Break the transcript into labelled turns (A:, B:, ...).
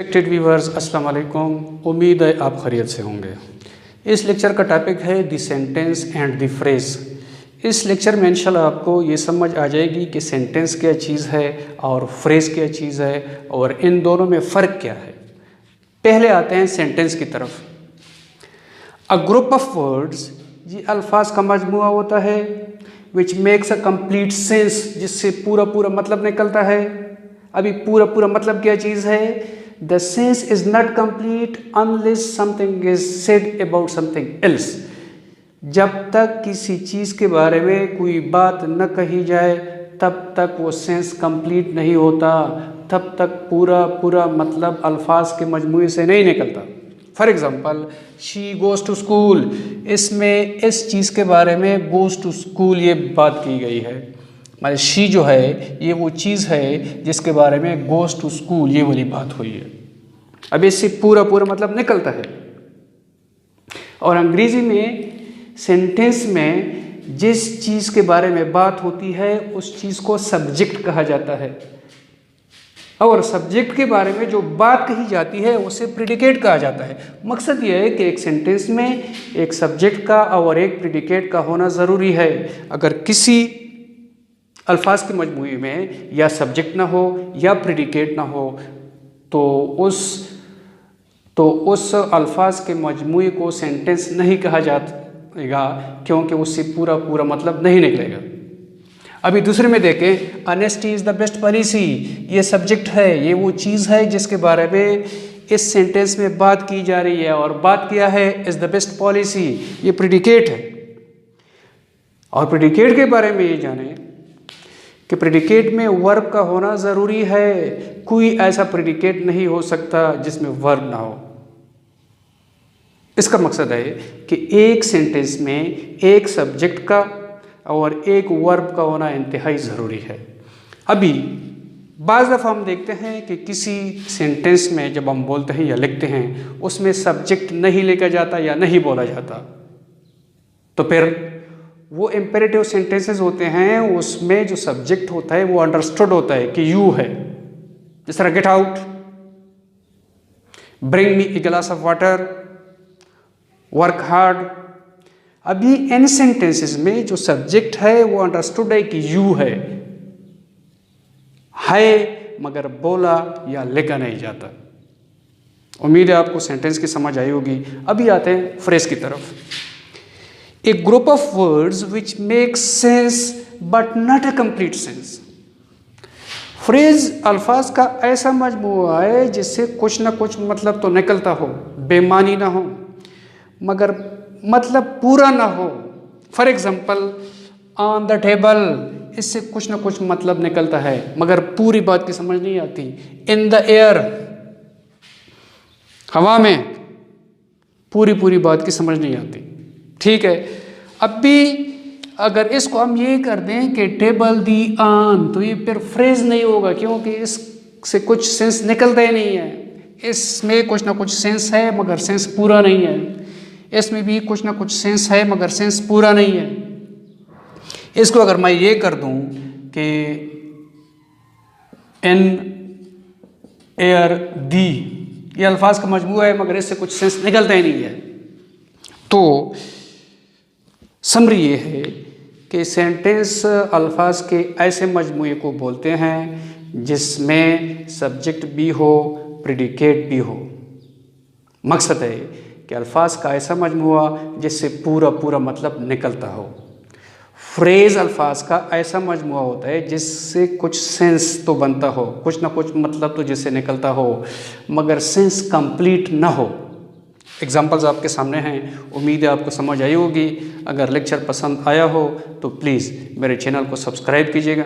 A: Respected viewers, अस्सलाम वालेकुम। उम्मीद है आप खैरियत से होंगे। इस लेक्चर का टॉपिक है the sentence and the phrase. इस लेक्चर में इंशाल्लाह आपको ये समझ आ जाएगी कि सेंटेंस क्या चीज़ है और फ्रेज क्या चीज़ है और इन दोनों में फ़र्क क्या है। पहले आते हैं सेंटेंस की तरफ। अ ग्रुप ऑफ वर्ड्स, ये अल्फाज का मजमूआ होता है which makes a complete sense, जिससे पूरा पूरा मतलब निकलता है। अभी पूरा पूरा मतलब क्या चीज़ है? The sense is not complete unless something is said about something else. जब तक किसी चीज़ के बारे में कोई बात न कही जाए तब तक वो सेंस कंप्लीट नहीं होता, तब तक पूरा पूरा मतलब अल्फाज के मजमूए से नहीं निकलता। For example, she goes to school, इसमें इस चीज़ के बारे में गोज़ टू स्कूल ये बात की गई है। मतलब शी जो है ये वो चीज़ है जिसके बारे में गोज़ टू स्कूल ये वाली बात हुई है। अब इससे पूरा पूरा मतलब निकलता है। और अंग्रेज़ी में सेंटेंस में जिस चीज़ के बारे में बात होती है उस चीज़ को सब्जेक्ट कहा जाता है, और सब्जेक्ट के बारे में जो बात कही जाती है उसे प्रेडिकेट कहा जाता है। मकसद ये है कि एक सेंटेंस में एक सब्जेक्ट का और एक प्रेडिकेट का होना ज़रूरी है। अगर किसी अल्फाज के मजमूए में या सब्जेक्ट ना हो या प्रेडिकेट ना हो तो उस अल्फाज के मजमूए को सेंटेंस नहीं कहा जाएगा, क्योंकि उससे पूरा पूरा मतलब नहीं निकलेगा। अभी दूसरे में देखें, honesty is the best policy. ये सब्जेक्ट है, ये वो चीज़ है जिसके बारे में इस सेंटेंस में बात की जा रही है, और बात किया है इज़ द बेस्ट पॉलिसी, ये प्रेडिकेट है। और प्रेडिकेट के बारे में ये जाने कि प्रेडिकेट में वर्ब का होना ज़रूरी है। कोई ऐसा प्रेडिकेट नहीं हो सकता जिसमें वर्ब ना हो। इसका मकसद है कि एक सेंटेंस में एक सब्जेक्ट का और एक वर्ब का होना इंतहाई ज़रूरी है। अभी बाज़ दफ़ा हम देखते हैं कि किसी सेंटेंस में जब हम बोलते हैं या लिखते हैं उसमें सब्जेक्ट नहीं लेकर जाता या नहीं बोला जाता, तो फिर वो इम्पेरेटिव सेंटेंसेस होते हैं, उसमें जो सब्जेक्ट होता है वो अंडरस्टूड होता है कि यू है। जिस तरह get out, bring me a glass of water, work hard. अभी इन सेंटेंसेस में जो सब्जेक्ट है वो अंडरस्टूड है कि यू है मगर बोला या लिखा नहीं जाता। उम्मीद है आपको सेंटेंस की समझ आई होगी। अभी आते हैं फ्रेज की तरफ। A group of words which make sense but not a complete sense। Phrase अल्फाज का ऐसा मजमूआ है जिससे कुछ ना कुछ मतलब तो निकलता हो, बेमानी ना हो मगर मतलब पूरा ना हो। For example, on the table, इससे कुछ ना कुछ मतलब निकलता है मगर पूरी बात की समझ नहीं आती। इन द एयर, हवा में, पूरी पूरी बात की समझ नहीं आती। ठीक है, अब भी अगर इसको हम ये कर दें कि टेबल दी आन, तो ये फिर फ्रेज नहीं होगा, क्योंकि इससे कुछ सेंस निकलता ही नहीं है। इसमें कुछ ना कुछ सेंस है मगर सेंस पूरा नहीं है, इसमें भी कुछ ना कुछ सेंस है मगर सेंस पूरा नहीं है। इसको अगर मैं ये कर दूं कि इन एयर दी, ये अल्फाज का मजमूआ है मगर इससे कुछ सेंस निकलता ही नहीं है, तो समरी ये है कि सेंटेंस अल्फाज के ऐसे मजमूए को बोलते हैं जिसमें सब्जेक्ट भी हो, प्रेडिकेट भी हो। मकसद है कि अल्फाज का ऐसा मजमूआ जिससे पूरा पूरा मतलब निकलता हो। फ्रेज अल्फाज का ऐसा मजमूआ होता है जिससे कुछ सेंस तो बनता हो, कुछ ना कुछ मतलब तो जिससे निकलता हो मगर सेंस कंप्लीट ना हो। एग्जाम्पल्स आपके सामने हैं, उम्मीद है आपको समझ आई होगी। अगर लेक्चर पसंद आया हो तो प्लीज़ मेरे चैनल को सब्सक्राइब कीजिएगा।